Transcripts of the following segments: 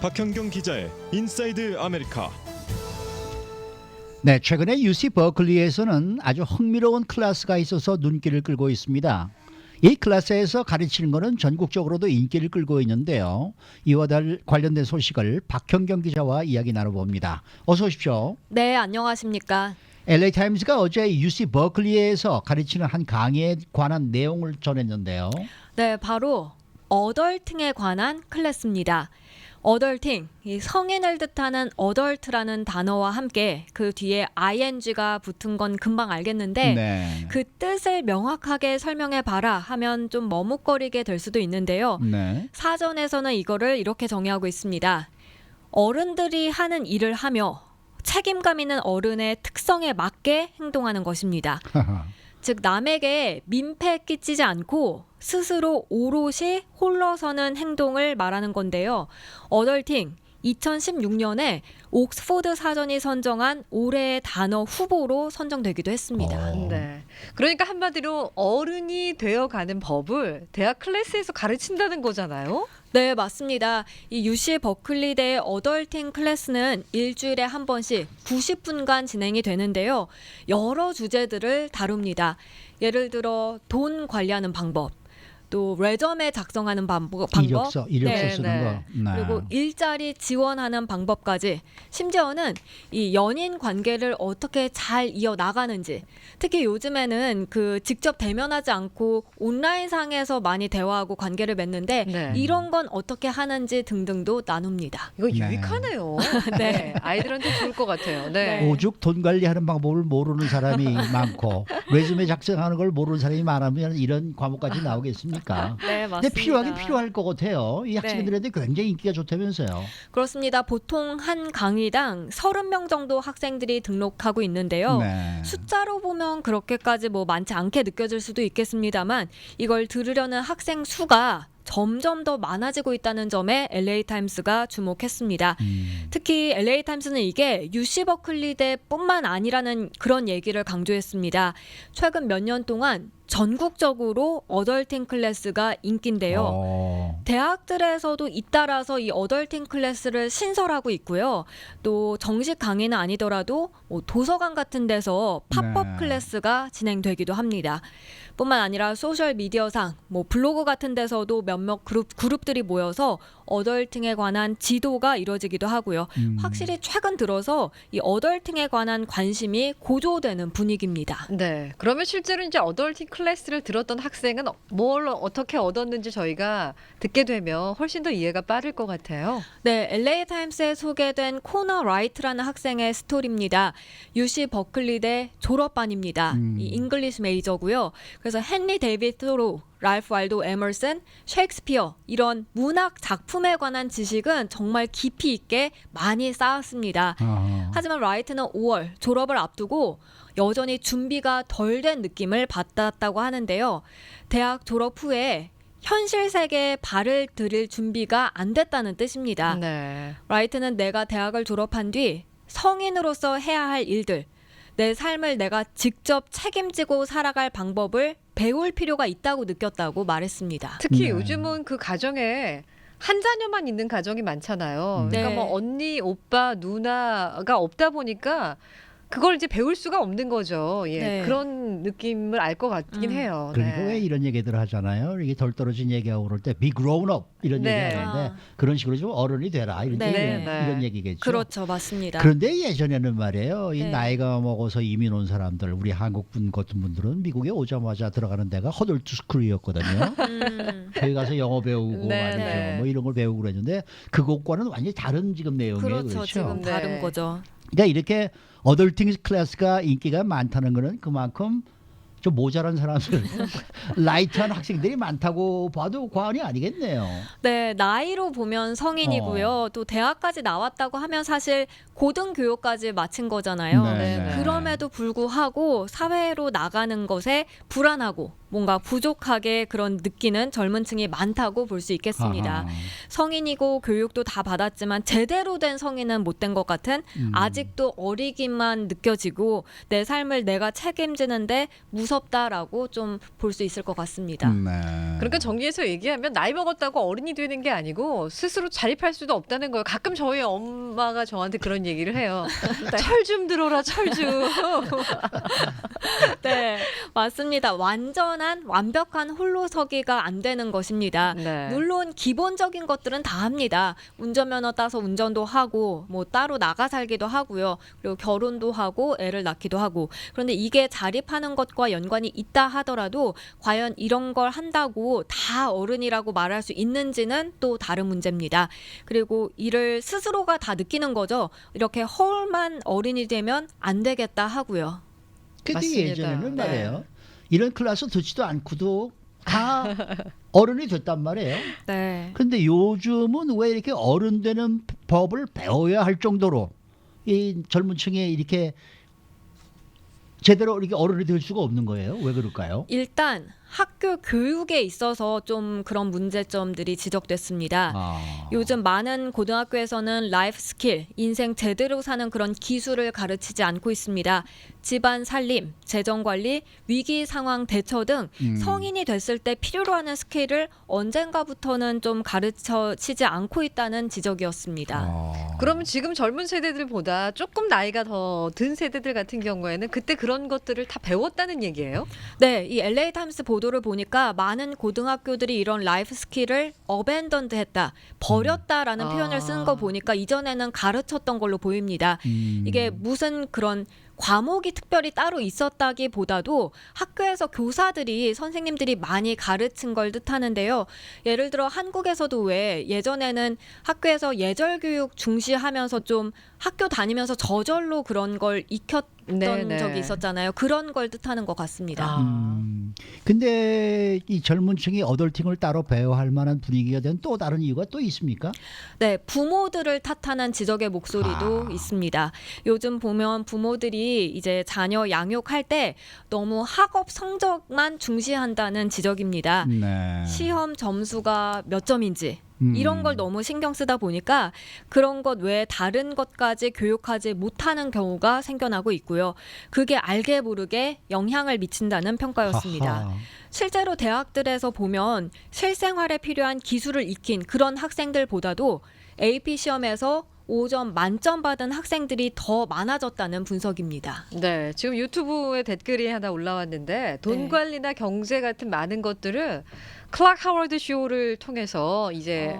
박현경 기자의 인사이드 아메리카. 네, 최근에 UC 버클리에서는 아주 흥미로운 클래스가 있어서 눈길을 끌고 있습니다. 이 클래스에서 가르치는 것은 전국적으로도 인기를 끌고 있는데요. 이와 관련된 소식을 박현경 기자와 이야기 나눠봅니다. 어서 오십시오. 네, 안녕하십니까. LA 타임스가 어제 UC 버클리에서 가르치는 한 강의에 관한 내용을 전했는데요. 네, 바로 어덜팅에 관한 클래스입니다. 어덜팅, 이 성인을 뜻하는 어덜트라는 단어와 함께 그 뒤에 ing가 붙은 건 금방 알겠는데 네. 그 뜻을 명확하게 설명해 봐라 하면 좀 머뭇거리게 될 수도 있는데요. 네. 사전에서는 이거를 이렇게 정의하고 있습니다. 어른들이 하는 일을 하며 책임감 있는 어른의 특성에 맞게 행동하는 것입니다. 즉 남에게 민폐 끼치지 않고 스스로 오롯이 홀러서는 행동을 말하는 건데요. 어덜팅 2016년에 옥스포드 사전이 선정한 올해의 단어 후보로 선정되기도 했습니다. 네. 그러니까 한마디로 어른이 되어가는 법을 대학 클래스에서 가르친다는 거잖아요. 네, 맞습니다. 이 UC 버클리대의 어덜팅 클래스는 일주일에 한 번씩 90분간 진행이 되는데요. 여러 주제들을 다룹니다. 예를 들어 돈 관리하는 방법, 또 레저메 작성하는 방법, 이력서 네, 쓰는 네. 거. 네. 그리고 일자리 지원하는 방법까지, 심지어는 이 연인 관계를 어떻게 잘 이어나가는지, 특히 요즘에는 그 직접 대면하지 않고 온라인상에서 많이 대화하고 관계를 맺는데 네. 이런 건 어떻게 하는지 등등도 나눕니다. 이거 네. 유익하네요. 네. 아이들한테 좋을 것 같아요. 네. 네. 오죽 돈 관리하는 방법을 모르는 사람이 많고 레즈메 작성하는 걸 모르는 사람이 많으면 이런 과목까지 나오겠습니까? 네, 맞습니다. 근데 필요하긴 필요할 것 같아요. 이 학생들한테 굉장히 인기가 좋다면서요. 그렇습니다. 보통 한 강의당 30명 정도 학생들이 등록하고 있는데요. 네. 숫자로 보면 그렇게까지 뭐 많지 않게 느껴질 수도 있겠습니다만 이걸 들으려는 학생 수가 점점 더 많아지고 있다는 점에 LA 타임스가 주목했습니다. 특히 LA 타임스는 이게 UC 버클리대뿐만 아니라는 그런 얘기를 강조했습니다. 최근 몇 년 동안 전국적으로 어덜팅 클래스가 인기인데요. 대학들에서도 잇따라서 이 어덜팅 클래스를 신설하고 있고요. 또 정식 강의는 아니더라도 뭐 도서관 같은 데서 팝업 네. 클래스가 진행되기도 합니다. 뿐만 아니라 소셜 미디어상 뭐 블로그 같은 데서도 몇몇 그룹들이 모여서 어덜팅에 관한 지도가 이루어지기도 하고요. 확실히 최근 들어서 이 어덜팅에 관한 관심이 고조되는 분위기입니다. 네. 그러면 실제로 이제 어덜팅 클래스를 들었던 학생은 뭘 어떻게 얻었는지 저희가 듣게 되면 훨씬 더 이해가 빠를 것 같아요. 네, LA 타임스에 소개된 코너 라이트라는 학생의 스토리입니다. UC 버클리대 졸업반입니다. 이 잉글리시 메이저고요. 그래서 헨리 데이비드 토로, 랄프 waldo 에머슨, 셰익스피어 이런 문학 작품에 관한 지식은 정말 깊이 있게 많이 쌓았습니다. 하지만 라이트는 5월 졸업을 앞두고 여전히 준비가 덜 된 느낌을 받았다고 하는데요. 대학 졸업 후에 현실 세계에 발을 들일 준비가 안 됐다는 뜻입니다. 네. 라이트는 내가 대학을 졸업한 뒤 성인으로서 해야 할 일들, 내 삶을 내가 직접 책임지고 살아갈 방법을 배울 필요가 있다고 느꼈다고 말했습니다. 특히 네. 요즘은 그 가정에 한 자녀만 있는 가정이 많잖아요. 그러니까 네. 뭐 언니, 오빠, 누나가 없다 보니까 그걸 이제 배울 수가 없는 거죠. 예. 네. 그런 느낌을 알 것 같긴 해요. 그러니까 네. 왜 이런 얘기들 하잖아요. 이게 덜 떨어진 얘기하고 그럴 때 be grown up 이런 네. 얘기 하는데 아. 그런 식으로 좀 어른이 되라 이런, 네. 얘기, 네. 이런 얘기겠죠. 그렇죠, 맞습니다. 그런데 예전에는 말이에요. 이 네. 나이가 먹어서 이민 온 사람들, 우리 한국 분 같은 분들은 미국에 오자마자 들어가는 데가 허덜투 스쿨이었거든요. 거기 가서 영어 배우고 네, 말이죠. 네. 뭐 이런 걸 배우고 그랬는데 그것과는 완전히 다른 지금 내용이에요. 그렇죠, 지금 네. 다른 거죠. 그러니까 이렇게 어덜팅 클래스가 인기가 많다는 거는 그만큼 좀 모자란 사람들, 라이트한 학생들이 많다고 봐도 과언이 아니겠네요. 네, 나이로 보면 성인이고요. 또 대학까지 나왔다고 하면 사실 고등교육까지 마친 거잖아요. 네. 그럼에도 불구하고 사회로 나가는 것에 불안하고 뭔가 부족하게 그런 느끼는 젊은 층이 많다고 볼 수 있겠습니다. 아하. 성인이고 교육도 다 받았지만 제대로 된 성인은 못 된 것 같은 아직도 어리기만 느껴지고 내 삶을 내가 책임지는데 무섭다라고 좀 볼 수 있을 것 같습니다. 네. 그러니까 정리해서 얘기하면 나이 먹었다고 어른이 되는 게 아니고 스스로 자립할 수도 없다는 거예요. 가끔 저희 엄마가 저한테 그런 얘기를 해요. 철 좀 들어라, 철 좀. 네, 맞습니다. 완벽한 홀로서기가 안 되는 것입니다. 네. 물론 기본적인 것들은 다 합니다. 운전면허 따서 운전도 하고 뭐 따로 나가 살기도 하고요. 그리고 결혼도 하고 애를 낳기도 하고. 그런데 이게 자립하는 것과 연관이 있다 하더라도 과연 이런 걸 한다고 다 어른이라고 말할 수 있는지는 또 다른 문제입니다. 그리고 이를 스스로가 다 느끼는 거죠. 이렇게 헐만 어른이 되면 안 되겠다 하고요. 근데 맞습니다. 예전에는 네. 말이에요. 이런 클래스 듣지도 않고도 다 어른이 됐단 말이에요. 네. 근데 요즘은 왜 이렇게 어른 되는 법을 배워야 할 정도로 이 젊은 층에 이렇게 제대로 이렇게 어른이 될 수가 없는 거예요? 왜 그럴까요? 일단 학교 교육에 있어서 좀 그런 문제점들이 지적됐습니다. 요즘 많은 고등학교에서는 라이프 스킬, 인생 제대로 사는 그런 기술을 가르치지 않고 있습니다. 집안 살림, 재정 관리, 위기 상황 대처 등 성인이 됐을 때 필요로 하는 스킬을 언젠가부터는 좀 가르치지 않고 있다는 지적이었습니다. 그러면 지금 젊은 세대들보다 조금 나이가 더 든 세대들 같은 경우에는 그때 그런 것들을 다 배웠다는 얘기예요? 네, 이 LA 타임스 보도를 보니까 많은 고등학교들이 이런 라이프 스킬을 어벤던드 했다, 버렸다라는 표현을 쓴 거 보니까 이전에는 가르쳤던 걸로 보입니다. 이게 무슨 그런 과목이 특별히 따로 있었다기보다도 학교에서 교사들이 선생님들이 많이 가르친 걸 뜻하는데요. 예를 들어 한국에서도 왜 예전에는 학교에서 예절 교육 중시하면서 좀 학교 다니면서 저절로 그런 걸 익혔던 네네. 적이 있었잖아요. 그런 걸 뜻하는 것 같습니다. 근데 이 젊은 층이 어덜팅을 따로 배워할 만한 분위기가 된 또 다른 이유가 또 있습니까? 네, 부모들을 탓하는 지적의 목소리도 있습니다. 요즘 보면 부모들이 이제 자녀 양육할 때 너무 학업 성적만 중시한다는 지적입니다. 네. 시험 점수가 몇 점인지 이런 걸 너무 신경 쓰다 보니까 그런 것 외에 다른 것까지 교육하지 못하는 경우가 생겨나고 있고요. 그게 알게 모르게 영향을 미친다는 평가였습니다. 하하. 실제로 대학들에서 보면 실생활에 필요한 기술을 익힌 그런 학생들보다도 AP 시험에서 5점 만점 받은 학생들이 더 많아졌다는 분석입니다. 네, 지금 유튜브에 댓글이 하나 올라왔는데 돈 네. 관리나 경제 같은 많은 것들을 클락 하워드 쇼를 통해서 이제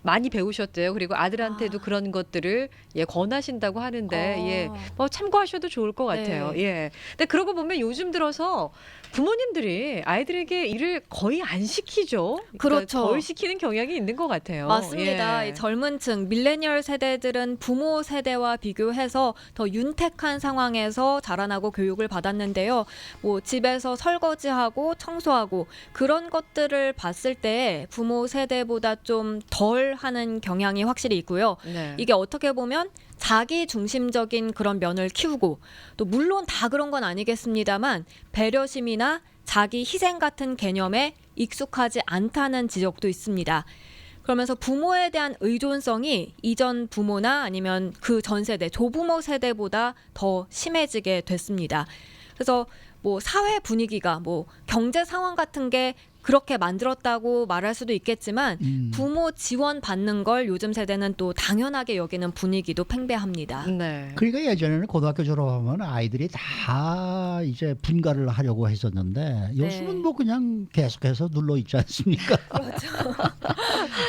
많이 배우셨대요. 그리고 아들한테도 그런 것들을 권하신다고 하는데 뭐 참고하셔도 좋을 것 같아요. 네. 예. 근데 그러고 보면 요즘 들어서 부모님들이 아이들에게 일을 거의 안 시키죠. 그렇죠. 덜 시키는 경향이 있는 것 같아요. 맞습니다. 예. 이 젊은 층 밀레니얼 세대들은 부모 세대와 비교해서 더 윤택한 상황에서 자라나고 교육을 받았는데요. 뭐 집에서 설거지하고 청소하고 그런 것들을 봤을 때 부모 세대보다 좀 덜 하는 경향이 확실히 있고요. 네. 이게 어떻게 보면 자기 중심적인 그런 면을 키우고 또 물론 다 그런 건 아니겠습니다만 배려심이나 자기 희생 같은 개념에 익숙하지 않다는 지적도 있습니다. 그러면서 부모에 대한 의존성이 이전 부모나 아니면 그 전 세대, 조부모 세대보다 더 심해지게 됐습니다. 그래서 뭐 사회 분위기가 뭐 경제 상황 같은 게 그렇게 만들었다고 말할 수도 있겠지만 부모 지원 받는 걸 요즘 세대는 또 당연하게 여기는 분위기도 팽배합니다. 네. 그러니까 예전에는 고등학교 졸업하면 아이들이 다 이제 분가를 하려고 했었는데 요즘은 뭐 그냥 계속해서 눌러 있지 않습니까? 그렇죠.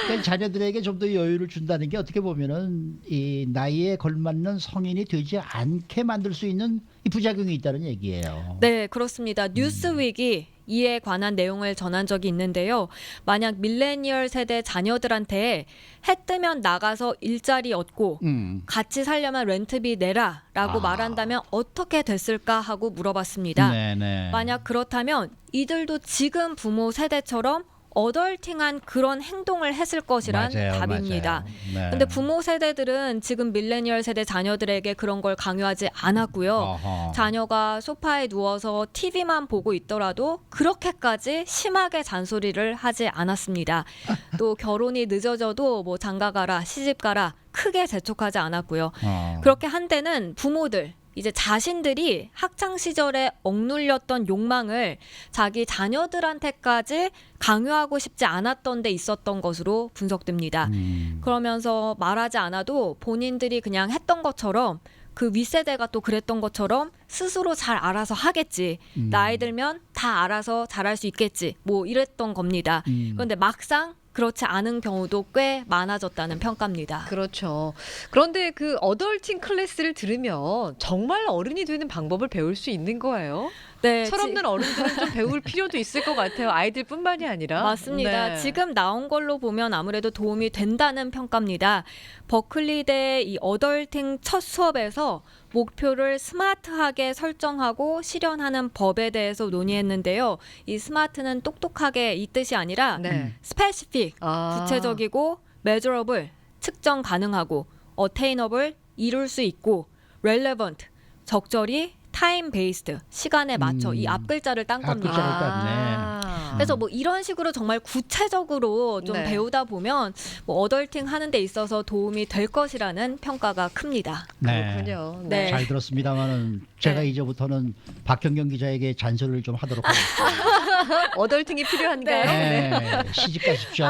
그러니까 자녀들에게 좀 더 여유를 준다는 게 어떻게 보면은 이 나이에 걸맞는 성인이 되지 않게 만들 수 있는 이 부작용이 있다는 얘기예요. 네, 그렇습니다. 뉴스윅이 이에 관한 내용을 전한 적이 있는데요. 만약 밀레니얼 세대 자녀들한테 해 뜨면 나가서 일자리 얻고 같이 살려면 렌트비 내라라고 말한다면 어떻게 됐을까 하고 물어봤습니다. 네네. 만약 그렇다면 이들도 지금 부모 세대처럼 어덜팅한 그런 행동을 했을 것이란 맞아요, 답입니다. 맞아요. 네. 근데 부모 세대들은 지금 밀레니얼 세대 자녀들에게 그런 걸 강요하지 않았고요. 어허. 자녀가 소파에 누워서 TV만 보고 있더라도 그렇게까지 심하게 잔소리를 하지 않았습니다. 또 결혼이 늦어져도 뭐 장가 가라, 시집 가라 크게 재촉하지 않았고요. 그렇게 한 데는 부모들, 이제 자신들이 학창 시절에 억눌렸던 욕망을 자기 자녀들한테까지 강요하고 싶지 않았던 데 있었던 것으로 분석됩니다. 그러면서 말하지 않아도 본인들이 그냥 했던 것처럼 그 윗세대가 또 그랬던 것처럼 스스로 잘 알아서 하겠지. 나이 들면 다 알아서 잘할 수 있겠지. 뭐 이랬던 겁니다. 그런데 막상 그렇지 않은 경우도 꽤 많아졌다는 평가입니다. 그렇죠. 그런데 그 어덜팅 클래스를 들으면 정말 어른이 되는 방법을 배울 수 있는 거예요. 네, 철없는 어른들은 좀 배울 필요도 있을 것 같아요. 아이들뿐만이 아니라. 맞습니다. 네. 지금 나온 걸로 보면 아무래도 도움이 된다는 평가입니다. 버클리대 이 어덜팅 첫 수업에서 목표를 스마트하게 설정하고 실현하는 법에 대해서 논의했는데요. 이 스마트는 똑똑하게 이 뜻이 아니라 네. 스페시픽, 아. 구체적이고 measurable, 측정 가능하고 attainable, 이룰 수 있고 relevant, 적절히 time based, 시간에 맞춰 이 앞글자를 딴 겁니다. 앞글자를 땄네. 그래서 뭐 이런 식으로 정말 구체적으로 좀 네. 배우다 보면 뭐 어덜팅 하는 데 있어서 도움이 될 것이라는 평가가 큽니다. 네. 그렇군요. 네. 잘 들었습니다만은 제가 네. 이제부터는 박경경 기자에게 잔소리를 좀 하도록 하겠습니다. 어덜팅이 필요한가요? 네. 시집 가십시오.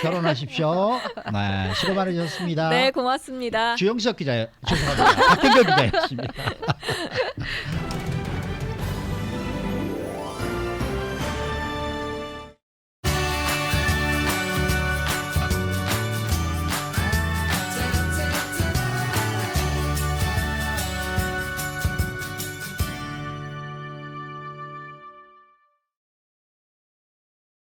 결혼하십시오. 네. 수고 많으셨습니다. 네, 고맙습니다. 주영석 기자, 죄송합니다. 박경경 기자였습니다.